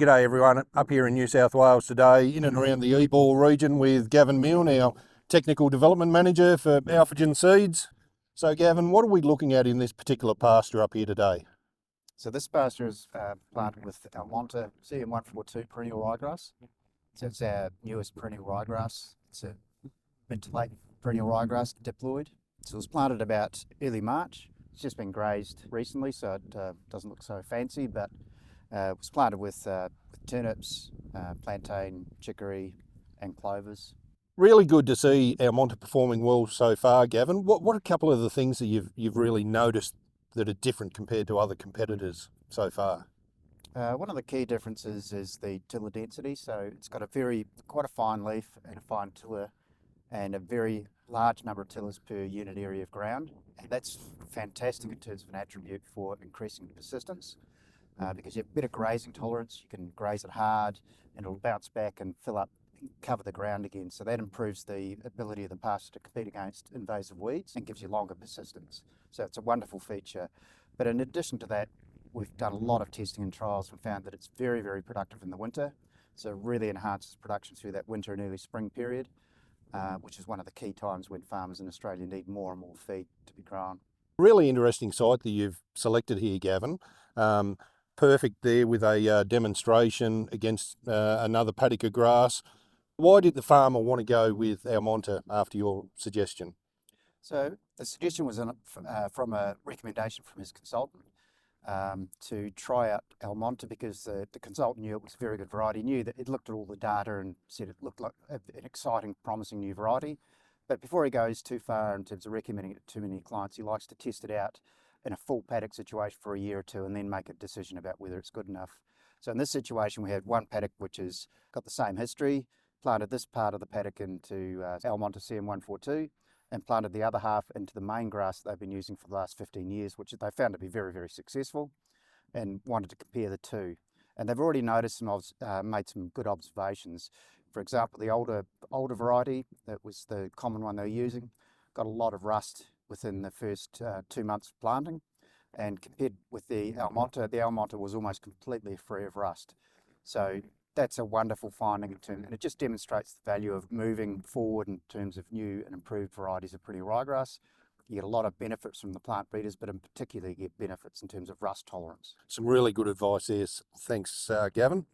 G'day everyone, up here in New South Wales today, in and around the Ebor region with Gavin Milne, our Technical Development Manager for AlfaGen Seeds. So Gavin, what are we looking at in this particular pasture up here today? So this pasture is planted with Almonta CM142 Perennial Ryegrass. So it's our newest perennial ryegrass. It's a mid to late perennial ryegrass, diploid. So it was planted about early March. It's just been grazed recently, so it doesn't look so fancy, but it was planted with turnips, plantain, chicory and clovers. Really good to see Almonta performing well so far, Gavin. What are a couple of the things that you've really noticed that are different compared to other competitors so far? One of the key differences is the tiller density. So it's got quite a fine leaf and a fine tiller and a very large number of tillers per unit area of ground. And that's fantastic in terms of an attribute for increasing persistence because you have better grazing tolerance. You can graze it hard and it'll bounce back and fill up, cover the ground again. So that improves the ability of the pasture to compete against invasive weeds and gives you longer persistence. So it's a wonderful feature. But in addition to that, we've done a lot of testing and trials and found that it's very, very productive in the winter. So it really enhances production through that winter and early spring period, which is one of the key times when farmers in Australia need more and more feed to be grown. Really interesting site that you've selected here, Gavin. Perfect there with a demonstration against another paddock of grass. Why did the farmer want to go with Almonta after your suggestion? So the suggestion was from a recommendation from his consultant to try out Almonta because the consultant knew it was a very good variety, knew that it looked at all the data and said it looked like an exciting, promising new variety. But before he goes too far in terms of recommending it to too many clients, he likes to test it out in a full paddock situation for a year or two and then make a decision about whether it's good enough. So in this situation, we had one paddock which has got the same history, planted this part of the paddock into Almonta CM142 and planted the other half into the main grass they've been using for the last 15 years, which they found to be very, very successful, and wanted to compare the two. And they've already noticed and made some good observations. For example, the older variety, that was the common one they were using, got a lot of rust within the first 2 months of planting. And compared with the Almonta was almost completely free of rust. So that's a wonderful finding and it just demonstrates the value of moving forward in terms of new and improved varieties of perennial ryegrass. You get a lot of benefits from the plant breeders, but in particular you get benefits in terms of rust tolerance. Some really good advice there. Thanks, Gavin.